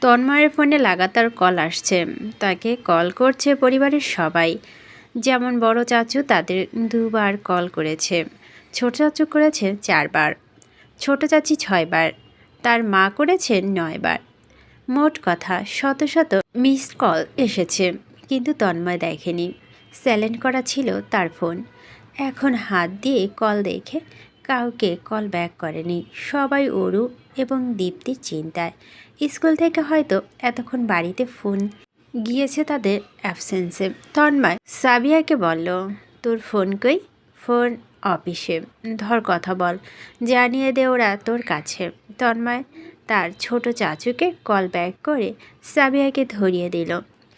তন্ময়ের ফোনে লাগাতার কল আসছে। তাকে কল করছে পরিবারের সবাই। যেমন বড় চাচু তাদের 2বার কল করেছে, ছোট চাচু করেছে 4বার, ছোট চাচি 6বার, তার মা করেছে 9বার। মোট কথা শত শত মিসড কল এসেছে, কিন্তু তন্ময় দেখেনি। সাইলেন্ট করা ছিল তার ফোন। এখন হাত দিয়ে কল দেখে কাউকে কল ব্যাক করেনি। সবাই অরু এবং দীপ্তির চিন্তায়। স্কুল থেকে হয়তো এতক্ষণ বাড়িতে ফোন গিয়েছে তাদের অ্যাবসেন্সে। তন্ময় সাবিয়াকে বলল, তোর ফোন কই? ফোন অফিসে, ধর কথা বল, জানিয়ে দে ওরা তোর কাছে। তন্ময় তার ছোট চাচুকে কল ব্যাক করে সাবিয়াকে ধরিয়ে দিল।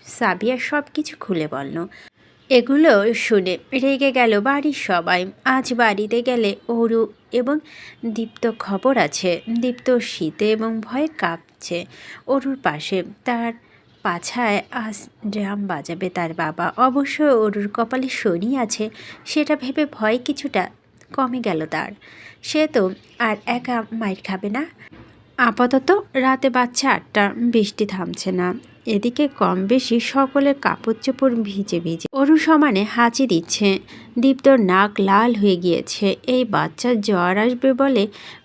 সাবিয়া সব কিছু খুলে বলল। এগুলো শুনে রেগে গেল বাড়ির সবাই। আজ বাড়িতে গেলে অরু এবং দীপ্ত খবর আছে। দীপ্ত শীতে এবং ভয়ে কাঁপছে অরুর পাশে। তার পাছায় আজ ড্রাম বাজাবে তার বাবা। অবশ্য অরুর কপালে শনি আছে, সেটা ভেবে ভয় কিছুটা কমে গেল তার। সে তো আর একা মাইর খাবে না। আপাতত রাতে বাচ্চা 8টা, বৃষ্টি থামছে না। এদিকে কম বেশি সকলের কাপড় চোপড় ভিজে ভিজে। অরু সমানে হাঁচি দিচ্ছে। দীপ্তর নাক লাল হয়ে গিয়েছে। এই বাচ্চার জ্বর আসবে বলে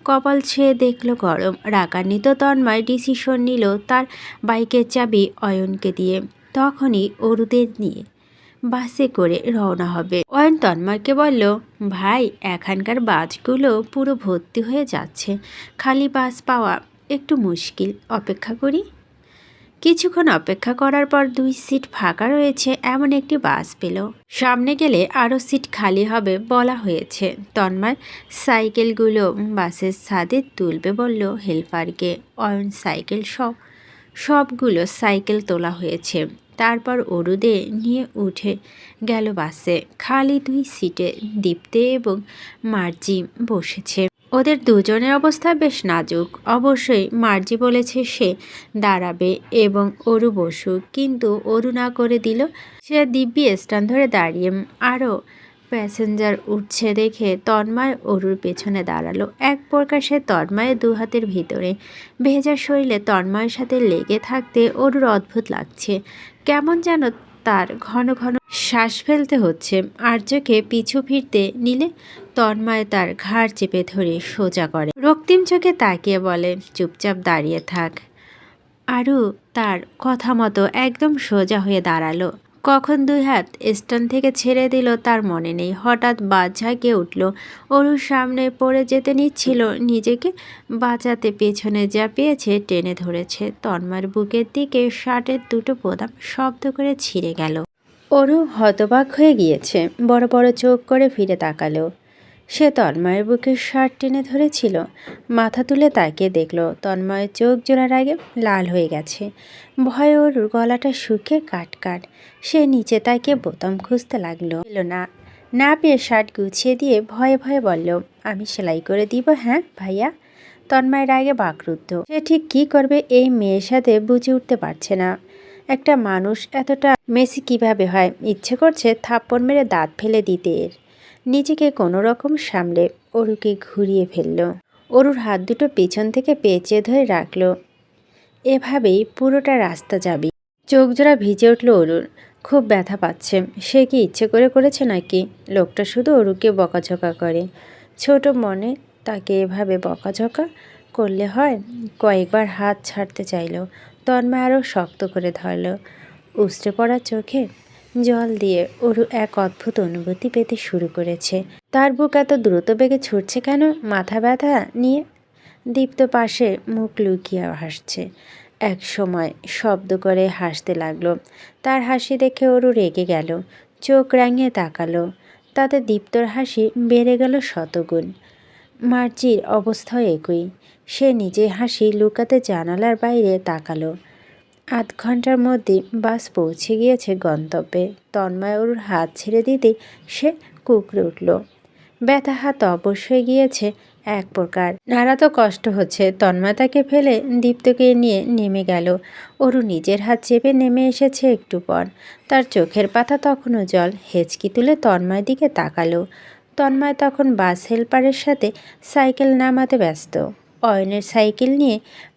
কপাল ছুঁয়ে দেখল গরম। রাগান্বিত তন্ময় ডিসিশন নিল তার বাইকের চাবি অয়নকে দিয়ে তখনই অরুদের নিয়ে বাসে করে রওনা হবে। অয়ন তন্ময়কে বলল, ভাই এখানকার বাসগুলো পুরো ভর্তি হয়ে যাচ্ছে, খালি বাস পাওয়া একটু মুশকিল, অপেক্ষা করি। কিছুক্ষণ অপেক্ষা করার পর 2 সিট ফাঁকা রয়েছে এমন একটি বাস পেল। সামনে গেলে আরও সিট খালি হবে বলা হয়েছে। তন্ময় সাইকেলগুলো বাসের ছাদে তুলবে বলল হেল্পারকে। অয়ন সাইকেল সবগুলো সাইকেল তোলা হয়েছে। তারপর অরুদের নিয়ে উঠে গেল বাসে। খালি 2 সিটে দীপ্তে এবং মার্জি বসেছে। ওদের দুজনের অবস্থা বেশ নাজুক। অবশ্যই মার্জি বলেছে সে দাঁড়াবে এবং অরু বসুক, কিন্তু অরু না করে দিল। সে দিব্যি স্ট্যান্ড ধরে দাঁড়িয়ে। আরও প্যাসেঞ্জার উঠছে দেখে তন্ময় অরুর পেছনে দাঁড়ালো। এক প্রকার সে তন্ময়ের 2 হাতের ভিতরে। ভেজা শরীরে তন্ময়ের সাথে লেগে থাকতে অরুর অদ্ভুত লাগছে। কেমন যেন তার ঘন ঘন শ্বাস ফেলতে হচ্ছে। আর্যকে পিছু ফিরতে নিলে তন্ময় তার ঘাড় চেপে ধরে সোজা করে। রক্তিম চোখে তাকিয়ে বলে, চুপচাপ দাঁড়িয়ে থাক। আরু তার কথা মতো একদম সোজা হয়ে দাঁড়ালো। কখন 2 হাত স্ট্যান্ড থেকে ছেড়ে দিল তার মনে নেই। হঠাৎ বাস ঝাঁকিয়ে উঠল। অরুর সামনে পড়ে যেতে নিচ্ছিল, নিজেকে বাঁচাতে পেছনে যা পেয়েছে টেনে ধরেছে। তন্ময়ের বুকের দিকে শার্টের 2টো বোতাম শব্দ করে ছিঁড়ে গেল। অরু হতবাক হয়ে গিয়েছে। বড় বড় চোখ করে ফিরে তাকালো। সে তন্ময়ের বুকের শার্ট টেনে ধরেছিল। মাথা তুলে তাকিয়ে দেখল তন্ময়ের চোখ জোড়ার আগে লাল হয়ে গেছে। ভয়ে ওর গলাটা শুকিয়ে কাট। সে নিচে তাকিয়ে বোতাম খুঁজতে লাগলো। এলো না। না পেয়ে শার্ট গুছিয়ে দিয়ে ভয়ে ভয়ে বলল, আমি সেলাই করে দিব। হ্যাঁ ভাইয়া। তন্ময়ের আগে বাকরুদ্ধ। সে ঠিক কী করবে এই মেয়ের সাথে বুঝে উঠতে পারছে না। একটা মানুষ এতটা মেসি কিভাবে হয়। ইচ্ছে করছে থাপ্পড় মেরে দাঁত ফেলে দিতে। এর নিজেকে কোনো রকম সামলে অরুকে ঘুরিয়ে ফেলল। অরুর হাত দুটো পেছন থেকে পেঁচিয়ে ধরে রাখল। এভাবেই পুরোটা রাস্তা যাবি। চোখ জোড়া ভিজে উঠল অরুর। খুব ব্যথা পাচ্ছে। সে কি ইচ্ছে করে করেছে নাকি? লোকটা শুধু অরুকে বকাঝকা করে। ছোট মনে তাকে এভাবে বকাঝকা করলে হয়? কয়েকবার হাত ছাড়তে চাইল। তন্ময় আরও শক্ত করে ধরল। উছড়ে পড়া চোখে জল দিয়ে অরু এক অদ্ভুত অনুভূতি পেতে শুরু করেছে। তার বুক এত দ্রুত বেগে ছুটছে কেন? মাথা ব্যথা নিয়ে দীপ্ত পাশে মুখ লুকিয়ে হাসছে। এক সময় শব্দ করে হাসতে লাগলো। তার হাসি দেখে অরু রেগে গেল। চোখ রাঙিয়ে তাকালো। তাতে দীপ্তর হাসি বেড়ে গেল শতগুণ। মার্জির অবস্থাও একই। সে নিজে হাসি লুকাতে জানালার বাইরে তাকালো। 8 ঘন্টার মধ্যে বাস পৌঁছে গিয়েছে গন্তব্যে। তন্ময় অরুর হাত ছেড়ে দিতেই সে কুঁকড়ে উঠল। ব্যথা হাত অবশ্যই গিয়েছে এক প্রকার। নাড়া তো কষ্ট হচ্ছে। তন্ময় তাকে ফেলে দীপ্তকে নিয়ে নেমে গেল। অরু নিজের হাত চেপে নেমে এসেছে একটু পর। তার চোখের পাতা তখনও জল। হেঁচকি তুলে তন্ময়ের দিকে তাকালো। তন্ময় তখন বাস হেল্পারের সাথে সাইকেল নামাতে ব্যস্ত। অয়নের সাইকেল নিয়ে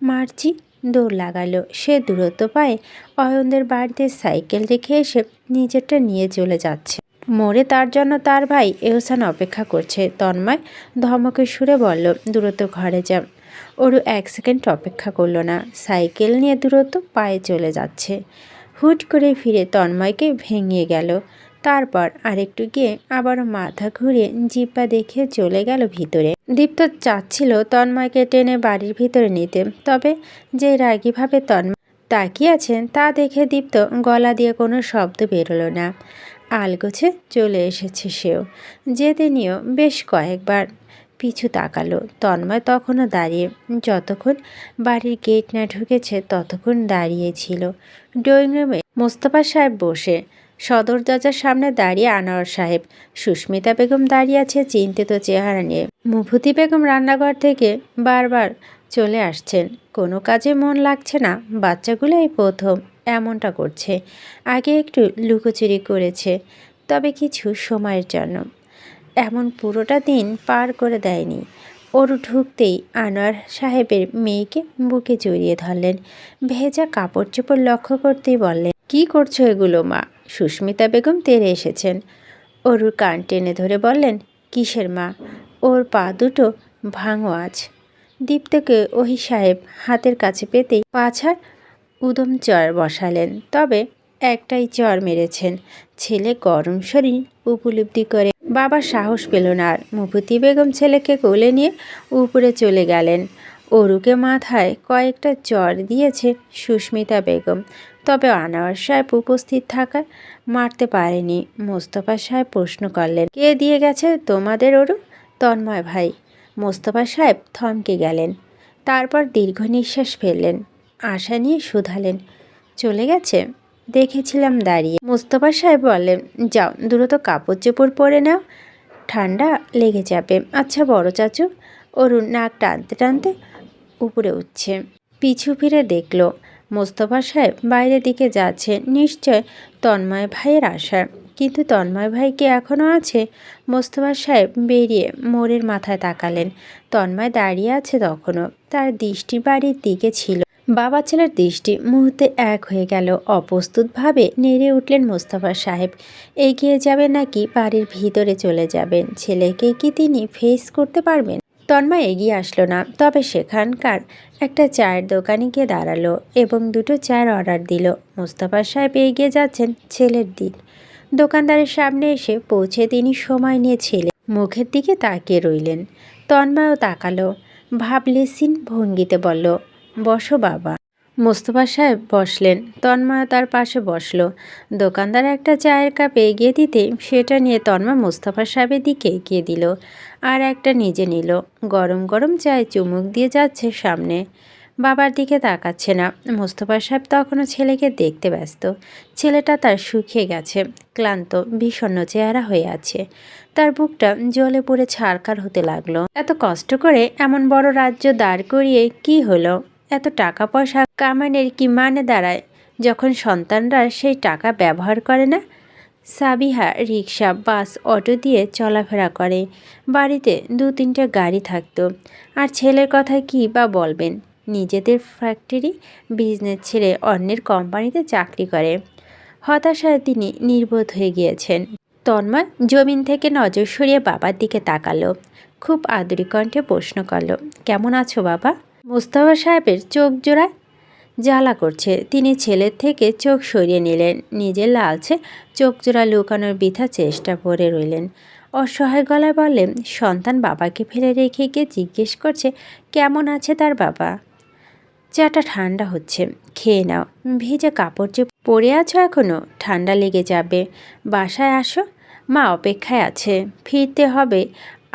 মার্জি দৌড় লাগালো। সে দূরত্ব পায়ে অয়নদের বাড়িতে সাইকেল রেখে এসে নিজেরটা নিয়ে চলে যাচ্ছে। মোড়ে তার জন্য তার ভাই এহসান অপেক্ষা করছে। তন্ময় ধমকের সুরে বলল, দূরত্ব ঘরে যা। ওরু 1 সেকেন্ড অপেক্ষা করলো না, সাইকেল নিয়ে দূরত্ব পায়ে চলে যাচ্ছে। হুট করে ফিরে তন্ময়কে ভেঙে গেল। তারপর আরেকটু গিয়ে আবারও মাথা ঘুরিয়ে জিব্বা দেখিয়ে চলে গেল ভিতরে। দীপ্ত চাচ্ছিল তন্ময়কে টেনে বাড়ির ভিতরে নিতে, তবে যে রাগীভাবে তন্ময় তাকিয়ে আছেন তা দেখে দীপ্ত গলা দিয়ে কোনো শব্দ বেরোলো না। আলগোছে চলে এসেছে সেও। যেতে নিয়েও বেশ কয়েকবার পিছু তাকালো। তন্ময় তখনও দাঁড়িয়ে, যতক্ষণ বাড়ির গেট না ঢুকেছে ততক্ষণ দাঁড়িয়েছিল। ড্রয়িং রুমে মোস্তফা সাহেব বসে, সদর দরজার সামনে দাঁড়িয়ে আনোয়ার সাহেব, সুস্মিতা বেগম দাঁড়িয়ে আছে চিন্তিত চেহারা নিয়ে। মুফতি বেগম রান্নাঘর থেকে বারবার চলে আসছেন, কোনো কাজে মন লাগছে না। বাচ্চাগুলো এই প্রথম এমনটা করছে, আগে একটু লুকোচুরি করেছে, তবে কিছু সময়ের জন্য। এমন পুরোটা দিন পার করে দেয়নি। ওর ঢুকতেই আনোয়ার সাহেবের মেয়েকে বুকে জড়িয়ে ধরলেন। ভেজা কাপড় চোপড় লক্ষ্য করতেই বললেন, কি করছো এগুলো মা? সুস্মিতা বেগম তেড়ে এসেছেন। ওরুর কান টেনে ধরে বললেন, কিসের মা? ওর পা দুটো ভাঙো আজ। দীপ্তকে ওহি সাহেব হাতের কাছে পেতেই পাছার উদম চর বসালেন, তবে একটাই চর মেরেছেন। ছেলে গরম শরীর উপলব্ধি করে বাবা সাহস পেল না আর। মুফতি বেগম ছেলেকে কোলে নিয়ে উপরে চলে গেলেন। অরুকে মাথায় কয়েকটা চর দিয়েছে সুস্মিতা বেগম, তবে আনোয়ার সাহেব উপস্থিত থাকায় মারতে পারেনি। মোস্তফা সাহেব প্রশ্ন করলেন, কে দিয়ে গেছে তোমাদের অরু? তন্ময় ভাই। মোস্তফা সাহেব থমকে গেলেন, তারপর দীর্ঘ নিঃশ্বাস ফেললেন। আশা নিয়ে শুধালেন, চলে গেছে? দেখেছিলাম দাঁড়িয়ে। মোস্তফা সাহেব বললেন, যাও দ্রুত কাপড় চোপড় পরে নাও, ঠান্ডা লেগে যাবে। আচ্ছা বড় চাচু। অরুণ নাক টানতে টানতে উপরে উঠছে। পিছু ফিরে দেখল মোস্তফা সাহেব বাইরের দিকে যাচ্ছে, নিশ্চয় তন্ময় ভাইয়ের আশা। কিন্তু তন্ময় ভাই কি এখনও আছে? মোস্তফা সাহেব বেরিয়ে মোড়ের মাথায় তাকালেন। তন্ময় দাঁড়িয়ে আছে তখনও, তার দৃষ্টি বাড়ির দিকে ছিল। বাবা ছেলের দৃষ্টি মুহূর্তে এক হয়ে গেল। অপ্রস্তুতভাবে নেড়ে উঠলেন মোস্তফা সাহেব। এগিয়ে যাবেন নাকি বাড়ির ভিতরে চলে যাবেন? ছেলেকে কি তিনি ফেস করতে পারবেন? তন্ময় এগিয়ে আসলো না, তবে সেখানকার একটা চায়ের দোকানে গিয়ে দাঁড়ালো এবং দুটো চায়ের অর্ডার দিল। মোস্তফা সাহেব এগিয়ে যাচ্ছেন ছেলের দিক। দোকানদারের সামনে এসে পৌঁছে তিনি সময় নিয়ে ছেলে মুখের দিকে তাকিয়ে রইলেন। তন্ময়ও তাকালো, ভাবলেশীন ভঙ্গিতে বলল, বসো বাবা। মোস্তফা সাহেব বসলেন, তন্ময় তার পাশে বসলো। দোকানদার একটা চায়ের কাপ এগিয়ে দিতে সেটা নিয়ে তন্ময় মোস্তফা সাহেবের দিকে এগিয়ে দিল, আর একটা নিজে নিল। গরম গরম চায়ে চুমুক দিয়ে যাচ্ছে সামনে, বাবার দিকে তাকাচ্ছে না। মোস্তফা সাহেব তখনও ছেলেকে দেখতে ব্যস্ত। ছেলেটা তার শুকিয়ে গেছে, ক্লান্ত বিষণ্ণ চেহারা হয়ে আছে। তার বুকটা জ্বলে পুড়ে ছারখার হতে লাগলো। এত কষ্ট করে এমন বড় রাজ্য দাঁড় করিয়ে কি হলো? এত টাকা পয়সা কামানের কি মানে দাঁড়ায় যখন সন্তানরা সেই টাকা ব্যবহার করে না? সাবিহা রিক্সা বাস অটো দিয়ে চলাফেরা করে, বাড়িতে 2-3টে গাড়ি থাকতো। আর ছেলের কথা কি বা বলবেন? নিজেদের ফ্যাক্টরি বিজনেস ছেড়ে অন্যের কোম্পানিতে চাকরি করে। হতাশায় তিনি নির্বোধ হয়ে গিয়েছেন। তন্ময় জমিন থেকে নজর সরিয়ে বাবার দিকে তাকালো, খুব আদুরি কণ্ঠে প্রশ্ন করল, কেমন আছো বাবা? মোস্তফা সাহেবের চোখ জোড়ায় জ্বালা করছে। তিনি ছেলের থেকে চোখ সরিয়ে নিলেন, নিজের লালচে চোখ জোড়া লুকানোর বৃথা চেষ্টা করে রইলেন। অসহায় গলায় বললেন, সন্তান বাবাকে ফেলে রেখে গিয়ে জিজ্ঞেস করছে কেমন আছে তার বাবা। চাটা ঠান্ডা হচ্ছে, খেয়ে নাও। ভিজে কাপড় যে পরে আছো এখনও, ঠান্ডা লেগে যাবে। বাসায় আসো, মা অপেক্ষায় আছে। ফিরতে হবে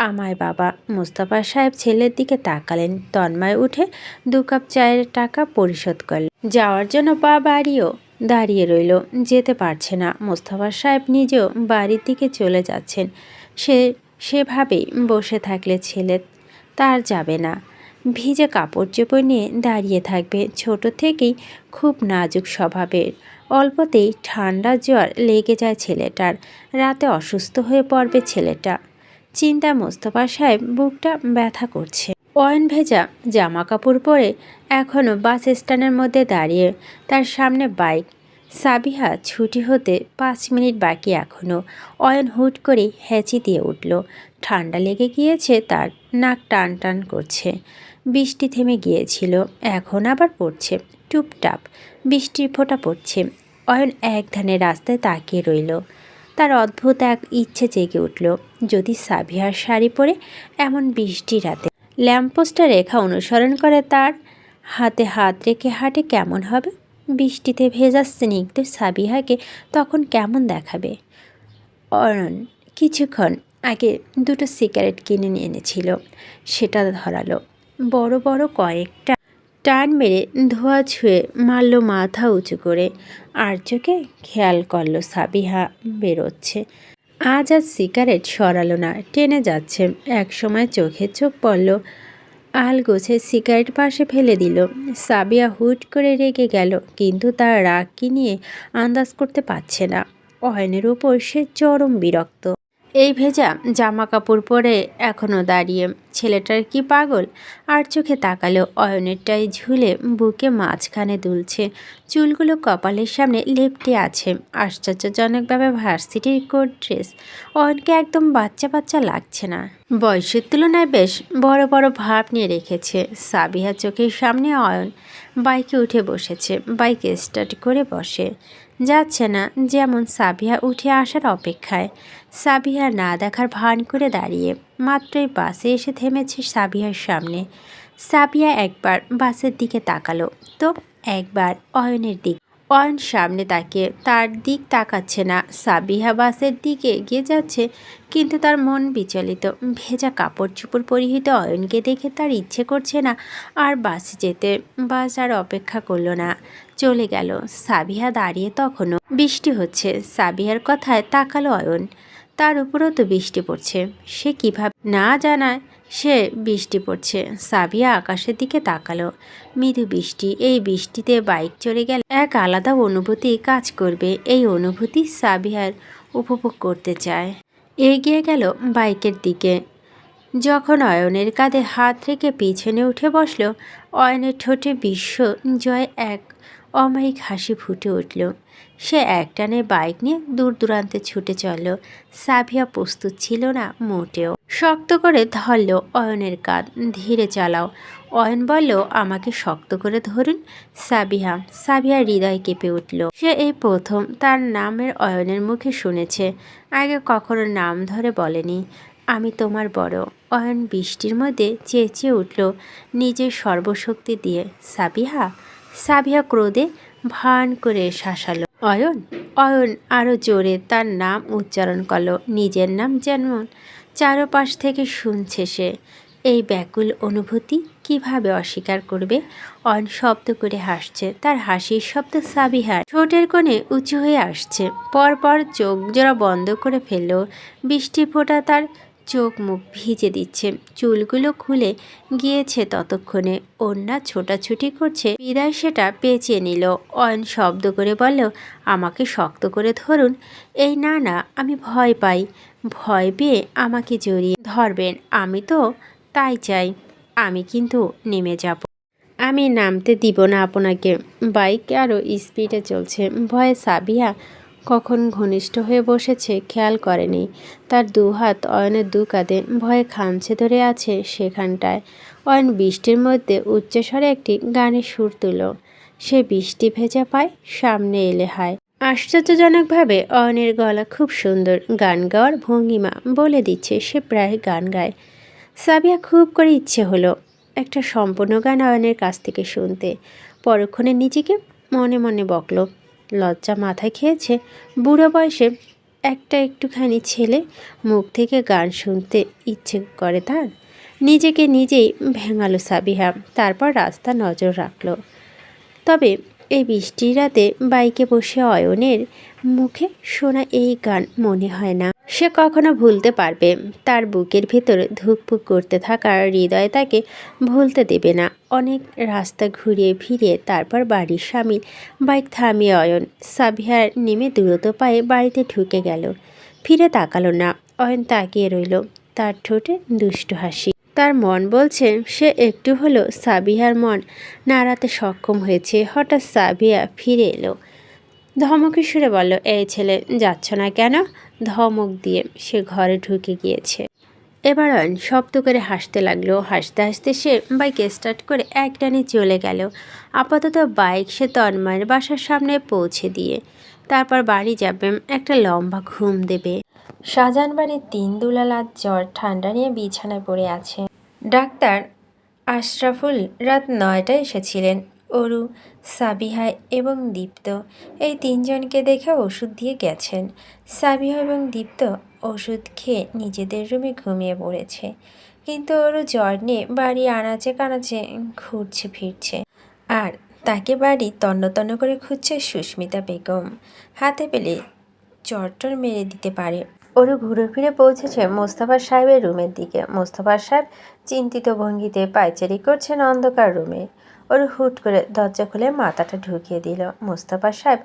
আমায় বাবা। মোস্তফা সাহেব ছেলের দিকে তাকালেন। তন্ময় উঠে 2 কাপ চায়ের টাকা পরিশোধ করলেন। যাওয়ার জন্য পা বাড়িয়েও দাঁড়িয়ে রইল, যেতে পারছে না। মোস্তফা সাহেব নিজেও বাড়ির দিকে চলে যাচ্ছেন। সেভাবেই বসে থাকলে ছেলে তার যাবে না। ভিজে কাপড় চোপড় নিয়ে দাঁড়িয়ে থাকবে। ছোট থেকেই খুব নাজুক স্বভাবের, অল্পতেই ঠান্ডা জ্বর লেগে যায় ছেলেটার। রাতে অসুস্থ হয়ে পড়বে ছেলেটা। চিন্তা মোস্তফা সাহেব বুকটা ব্যথা করছে। অয়ন ভেজা জামা কাপড় পরে এখনও বাস স্ট্যান্ডের মধ্যে দাঁড়িয়ে, তার সামনে বাইক। সাবিহা ছুটি হতে 5 মিনিট বাকি এখনও। অয়ন হুট করে হেঁচি দিয়ে উঠল। ঠান্ডা লেগে গিয়েছে তার, নাক টান টান করছে। বৃষ্টি থেমে গিয়েছিল, এখন আবার পড়ছে টুপটাপ। বৃষ্টির ফোঁটা পড়ছে। অয়ন এক ধ্যানে রাস্তায় তাকিয়ে রইল। তার অদ্ভুত এক ইচ্ছে জেগে উঠল, যদি সাবিহার শাড়ি পরে এমন বৃষ্টি রাতে ল্যাম্পপোস্টের রেখা অনুসরণ করে তার হাতে হাত রেখে হাঁটে কেমন হবে? বৃষ্টিতে ভেজা স্নিগ্ধ সাবিহাকে তখন কেমন দেখাবে? অয়ন কিছুক্ষণ আগে 2টো সিগারেট কিনে নিয়ে এনেছিল, সেটা ধরালো। বড় বড় কয়েকটা টান মেরে ধোয়া ছুঁয়ে মারল মাথা উঁচু করে। আর চোখে খেয়াল করলো সাবিহা বেরোচ্ছে। আজ আর সিগারেট সরালো না, টেনে যাচ্ছে। এক সময় চোখে চোখ পড়ল। আলগোছে সিগারেট পাশে ফেলে দিল। সাবিয়া হুট করে রেগে গেল, কিন্তু তার রাগ কি নিয়ে আন্দাজ করতে পারছে না। অয়নের ওপর সে চরম বিরক্ত। এই ভেজা জামা কাপড় পরে এখনও দাঁড়িয়ে। ছেলেটার কি পাগল? আর চোখে তাকালো, অয়নেরটাই ঝুলে বুকে মাঝখানে দুলছে। চুলগুলো কপালের সামনে লেপ্টে আছে। আশ্চর্যজনকভাবে ভার্সিটির কোট ড্রেস। অয়নকে একদম বাচ্চা বাচ্চা লাগছে না, বয়সের তুলনায় বেশ বড় বড় ভাব নিয়ে রেখেছে। সাবিহা চোখের সামনে। অয়ন বাইকে উঠে বসেছে। বাইকে স্টার্ট করে বসে যাচ্ছে না, যেমন সাবিহা উঠে আসার অপেক্ষায়। সাবিহা না দেখার ভান করে দাঁড়িয়ে। মাত্রই বাসে এসে থেমেছে সাবিহার সামনে। সাবিহা একবার বাসের দিকে তাকালো, তো একবার অয়নের দিক। অয়ন সামনে তাকিয়ে তার দিক তাকাচ্ছে না। সাবিহা বাসের দিকে এগিয়ে যাচ্ছে, কিন্তু তার মন বিচলিত। ভেজা কাপড় চোপড় পরিহিত অয়নকে দেখে তার ইচ্ছে করছে না আর বাসে যেতে। বাস আর অপেক্ষা করলো না, চলে গেল। সাবিহা দাঁড়িয়ে তখনও। বৃষ্টি হচ্ছে। সাবিহার কথায় তাকালো অয়ন। তার উপরেও তো বৃষ্টি পড়ছে, সে কিভাবে না জানায় সে বৃষ্টি পড়ছে। সাবিয়া আকাশের দিকে তাকালো। মৃদু বৃষ্টি। এই বৃষ্টিতে বাইক চড়ে গেলে এক আলাদা অনুভূতি কাজ করবে। এই অনুভূতি সাবিহার উপভোগ করতে চায়। এগিয়ে গেল বাইকের দিকে। যখন অয়নের কাঁধে হাত রেখে পিছনে উঠে বসল, অয়নের ঠোঁটে বিশ্বজয় এক অমায়িক হাসি ফুটে উঠল। সে একটানে বাইক নিয়ে দূর দূরান্তে ছুটে চলল। সাবিহা প্রস্তুত ছিল না মোটেও। শক্ত করে ধরল অয়নের কাঁধ। ধীরে চালাও। অয়ন বলল, আমাকে শক্ত করে ধরুন। সাবিহার হৃদয় কেঁপে উঠল। সে এই প্রথম তার নামের অয়নের মুখে শুনেছে, আগে কখনো নাম ধরে বলেনি। আমি তোমার বড়। অয়ন বৃষ্টির মধ্যে চেঁচিয়ে উঠল নিজের সর্বশক্তি দিয়ে। সাবিহা ক্রোধে ভান করে শাসালো, অয়ন। অয়ন আরও জোরে তার নাম উচ্চারণ করলো, নিজের নাম যেমন চারপাশ থেকে শুনছে সে। এই ব্যাকুল অনুভূতি কিভাবে অস্বীকার করবে? অয়ন শব্দ করে হাসছে। তার হাসির শব্দ সাবিহার ঠোঁটের কোণে উঁচু হয়ে আসছে। পরপর চোখ জোড়া বন্ধ করে ফেলল। বৃষ্টি ফোঁটা তার চোখ মুখ ভিজে দিচ্ছে। চুলগুলো খুলে গিয়েছে ততক্ষণে। ওড়না ছোটাছুটি করছে। বিদায় সেটা পেঁচিয়ে নিল। অয়ন শব্দ করে বলল, আমাকে শক্ত করে ধরুন। এই না, আমি ভয় পাই। ভয় পেয়ে আমাকে জড়িয়ে ধরবেন? আমি তো তাই চাই। আমি কিন্তু নেমে যাব। আমি নামতে দিব না আপনাকে। বাইক আরও স্পিডে চলছে। ভয়ে সাবিহা কখন ঘনিষ্ঠ হয়ে বসেছে খেয়াল করেনি। তার দু হাত অয়নের দু কাঁধে ভয়ে খামছে ধরে আছে সেখানটায়। অয়ন বৃষ্টির মধ্যে উচ্চস্বরে একটি গানের সুর তুলল। সে বৃষ্টি ভেজা পায় সামনে এলে হায়। আশ্চর্যজনকভাবে অয়নের গলা খুব সুন্দর। গান গাওয়ার ভঙ্গিমা বলে দিচ্ছে সে প্রায় গান গায়। সাবিহা খুব করে ইচ্ছে হলো একটা সম্পূর্ণ গান অয়নের কাছ থেকে শুনতে। পরক্ষণে নিজেকে মনে মনে বকল, লজ্জা মাথায় খেয়েছে। বুড়ো বয়সে একটা একটুখানি ছেলে মুখ থেকে গান শুনতে ইচ্ছে করে তার। নিজেকে নিজেই ভেঙালো সাবিহা। তারপর রাস্তা নজর রাখল। তবে এই বৃষ্টির রাতে বাইকে বসে অয়নের মুখে শোনা এই গান মনে হয় না সে কখনো ভুলতে পারবে। তার বুকের ভেতর ধুকপুক করতে থাকা হৃদয় তাকে ভুলতে দেবে না। অনেক রাস্তা ঘুরিয়ে ফিরিয়ে তারপর বাড়ির সামনে বাইক থামিয়ে অয়ন সাবিহার নেমে দ্রুত পায়ে বাড়িতে ঢুকে গেল। ফিরে তাকালো না। অয়ন তাকিয়ে রইল। তার ঠোঁটে দুষ্টু হাসি। তার মন বলছে সে একটু হলেও সাবিহার মন নাড়াতে সক্ষম হয়েছে। হঠাৎ সাবিয়া ফিরে এলো, ধমকে সুরে বলল, এই ছেলে, যাচ্ছ না কেন? ধমক দিয়ে সে ঘরে ঢুকে গিয়েছে। এবার শব্দ করে হাসতে লাগলো। হাসতে হাসতে সে বাইক স্টার্ট করে একটানে চলে গেল। আপাতত বাইক সে তন্ময়ের বাসার সামনে পৌঁছে দিয়ে তারপর বাড়ি যাবে, একটা লম্বা ঘুম দেবে। শাহজাহান বাড়ির 3 দুলাল আজ জ্বর ঠান্ডা নিয়ে বিছানায় পড়ে আছে। ডাক্তার আশরাফুল রাত 9টায় এসেছিলেন। অরু, সাবিহা এবং দীপ্ত এই 3জনকে দেখে ওষুধ দিয়ে গেছেন। সাবিহা এবং দীপ্ত ওষুধ খেয়ে নিজেদের রুমে ঘুমিয়ে পড়েছে, কিন্তু অরু জ্বর নিয়ে বাড়ি আনাচে কানাচে ঘুরছে ফিরছে। আর তাকে বাড়ি তন্ন তন্ন করে খুঁজছে সুস্মিতা বেগম, হাতে পেলে চট্টর মেরে দিতে পারে। অরু ঘুরে ফিরে পৌঁছেছে মোস্তফা সাহেবের রুমের দিকে। মোস্তফা সাহেব চিন্তিত ভঙ্গিতে পায়চারি করছেন অন্ধকার রুমে। অরু হুট করে দরজা খুলে মাথাটা ঢুকিয়ে দিল। মোস্তফা সাহেব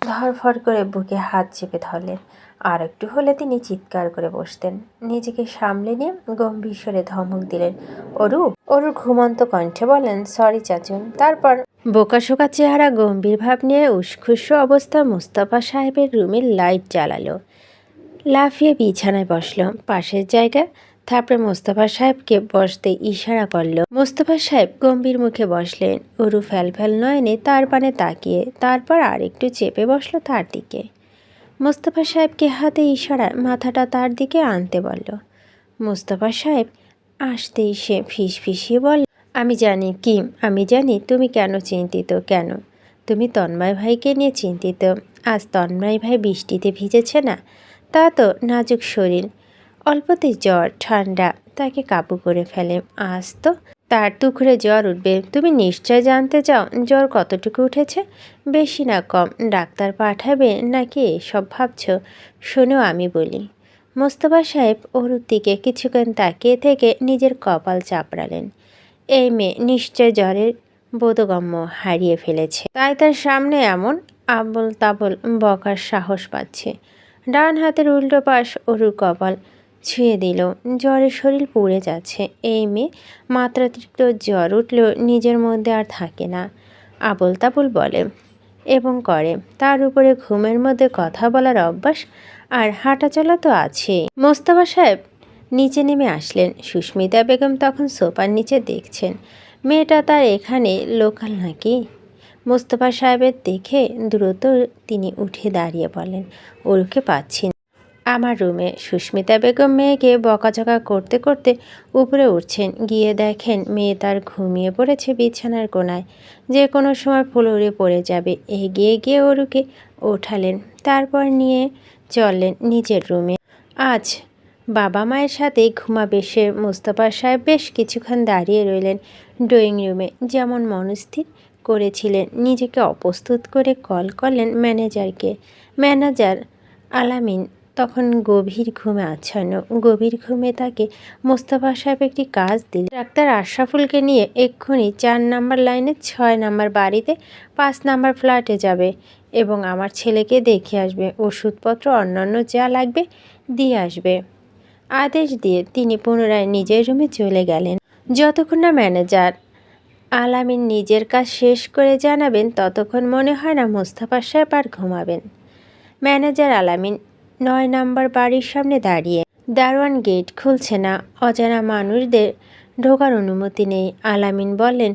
ধরফর করে বুকে হাত চেপে ধরলেন। আর একটু হলে তিনি চিৎকার করে বসতেন। নিজেকে সামলে নিয়ে গম্ভীর স্বরে ধমক দিলেন, অরু। অরুর ঘুমন্ত কণ্ঠে বলেন, সরি চাচু। তারপর বোকাশোকা চেহারা গম্ভীর ভাব নিয়ে উষ্খুষ্য অবস্থা মোস্তফা সাহেবের রুমের লাইট জ্বালালো। লাফিয়ে বিছানায় বসল। পাশের জায়গা থাপড়ে মোস্তফা সাহেবকে বসতে ইশারা করল। মোস্তফা সাহেব গম্ভীর মুখে বসলেন। অরু ফ্যালফ্যাল নয়নে তার পানে তাকিয়ে তারপর আর একটু চেপে বসল তার দিকে। মোস্তফা সাহেবকে হাতে ইশারায় মাথাটা তার দিকে আনতে বলল। মোস্তফা সাহেব আসতেই সে ফিসফিসিয়ে বলল, আমি জানি কি, আমি জানি তুমি কেন চিন্তিত। কেন? তুমি তন্ময় ভাইকে নিয়ে চিন্তিত। আজ তন্ময় ভাই বৃষ্টিতে ভিজেছে না? তা তো নাজুক শরীর, অল্পতে জ্বর ঠান্ডা তাকে কাবু করে ফেলে। আজ তো তার তুখরে জ্বর উঠবে। তুমি নিশ্চয় জানতে চাও জ্বর কতটুকু উঠেছে? বেশি না কম? ডাক্তার পাঠাবে নাকি এসব ভাবছ? শোনো আমি বলি। মোস্তফা সাহেব অরুর দিকে কিছুক্ষণ তাকিয়ে থেকে নিজের কপাল চাপড়ালেন। এই মেয়ে নিশ্চয় জ্বরের বোধগম্য হারিয়ে ফেলেছে, তাই তার সামনে এমন আবল তাবল বকার সাহস পাচ্ছে। ডান হাতের উল্টো পাশ অরুর কপাল ছুঁয়ে দিল। জ্বরে শরীর পুড়ে যাচ্ছে। এই মেয়ে মাত্রাতিরিক্ত জ্বর উঠলেও নিজের মধ্যে আর থাকে না, আবল তাবল বলে এবং করে। তার উপরে ঘুমের মধ্যে কথা বলার অভ্যাস আর হাঁটাচলা তো আছেই। মোস্তফা সাহেব নিচে নেমে আসলেন। সুস্মিতা বেগম তখন সোফার নিচে দেখছেন। মেয়েটা তার এখানে লোকাল নাকি? মোস্তফা সাহেবের দেখে দ্রুত তিনি উঠে দাঁড়িয়ে বলেন, ওরকে পাচ্ছি না। আমার রুমে। সুস্মিতা বেগম মেয়েকে বকাঝকা করতে করতে উপরে উঠছেন। গিয়ে দেখেন মেয়ে তার ঘুমিয়ে পড়েছে বিছানার কোনায়, যে কোনো সময় ফ্লোরে পড়ে যাবে। এগিয়ে গিয়ে ওরুকে ওঠালেন, তারপর নিয়ে চললেন নিজের রুমে। আজ বাবা মায়ের সাথে ঘুমাবে সে। মোস্তফা সাহেব বেশ কিছুক্ষণ দাঁড়িয়ে রইলেন ড্রয়িং রুমে। যেমন মনস্থির করেছিলেন, নিজেকে অপ্রস্তুত করে কল করলেন ম্যানেজারকে। ম্যানেজার আলামিন তখন গভীর ঘুমে আচ্ছন্ন। গভীর ঘুমে তাকে মোস্তফা সাহেব একটি কাজ দিলেন। ডাক্তার আশরাফুলকে নিয়ে এক্ষুনি 4 নাম্বার লাইনে 6 নাম্বার বাড়িতে 5 নাম্বার ফ্ল্যাটে যাবে এবং আমার ছেলেকে দেখে আসবে। ওষুধপত্র অন্যান্য যা লাগবে দিয়ে আসবে। আদেশ দিয়ে তিনি পুনরায় নিজের রুমে চলে গেলেন। যতক্ষণ না ম্যানেজার আলামিন নিজের কাজ শেষ করে জানাবেন, ততক্ষণ মনে হয় না মোস্তফা সাহেব আর ঘুমাবেন। ম্যানেজার আলামিন 9 নাম্বার বাড়ির সামনে দাঁড়িয়ে। দারোয়ান গেট খুলছে না। অজানা মানুষদের ঢোকার অনুমতি নেই। আলামিন বললেন,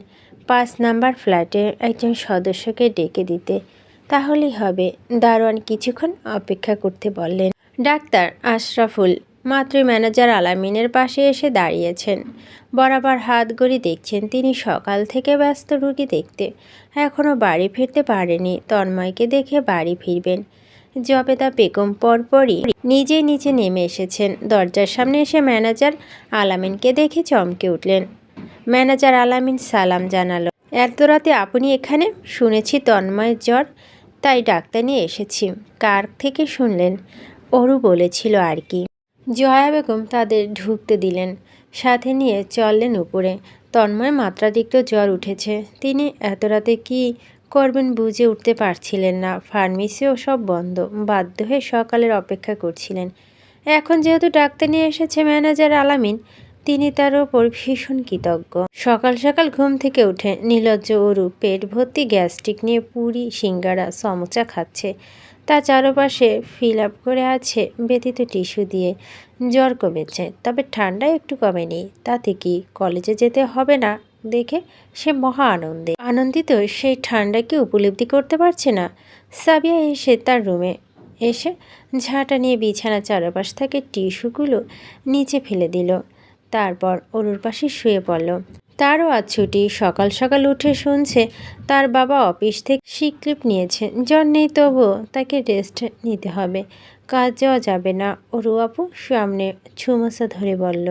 5 নাম্বার ফ্ল্যাটের একজন সদস্যকে ডেকে দিতে। তাহলেই হবে। দারোয়ান কিছুক্ষণ অপেক্ষা করতে বললেন। ডাক্তার আশরাফুল মাত্রই ম্যানেজার আলামিনের পাশে এসে দাঁড়িয়েছেন। বরাবর হাত ঘড়ি দেখছেন। তিনি সকাল থেকে ব্যস্ত রুগী দেখতে, এখনও বাড়ি ফিরতে পারেনি। তন্ময়কে দেখে বাড়ি ফিরবেন। জবেদা বেগম পরপরই নিজেই নিচে নেমে এসেছেন। দরজার সামনে এসে ম্যানেজার আলামিনকে দেখে চমকে উঠলেন। ম্যানেজার আলামিন সালাম জানালো। এত রাতে আপনি এখানে? শুনেছি তন্ময়ের জ্বর, তাই ডাক্তার নিয়ে এসেছি। কার থেকে শুনলেন? অরু বলেছিল আর কি। জয়া বেগম তাদের ঢুকতে দিলেন, সাথে নিয়ে চললেন উপরে। তন্ময় মাত্রাতিরিক্ত জ্বর উঠেছে। তিনি এত রাতে কী করবেন বুঝে উঠতে পারছিলেন না। ফার্মেসিও সব বন্ধ। বাধ্য হয়ে সকালের অপেক্ষা করছিলেন। এখন যেহেতু ডাক্তার নিয়ে এসেছে ম্যানেজার আলামিন, তিনি তার ওপর ভীষণ কৃতজ্ঞ। সকাল সকাল ঘুম থেকে উঠে নির্লজ্জ অরু পেট ভর্তি গ্যাস্ট্রিক নিয়ে পুরি সিঙ্গারা সমোচা খাচ্ছে। তার চারপাশে ফিল আপ করে আছে ব্যথিত টিস্যু দিয়ে। জ্বর কমেছে, তবে ঠান্ডা একটু কমেনি। তাতে কি কলেজে যেতে হবে না দেখে সে মহা আনন্দিত সেই ঠান্ডাকে উপলব্ধি করতে পারছে না। সাবিয়া এসে তার রুমে এসে ঝাঁটা নিয়ে বিছানার চারপাশ থেকে টিস্যুগুলো নিচে ফেলে দিল। তারপর অরুর পাশে শুয়ে পড়ল। তারও আজ ছুটি। সকাল সকাল উঠে শুনছে তার বাবা অফিস থেকে সিক লিভ নিয়েছে। জ্বর নেই, তবুও তাকে রেস্ট নিতে হবে, কাজ যাওয়া যাবে না। অরু আপু সামনে ছুমোসা ধরে বলল,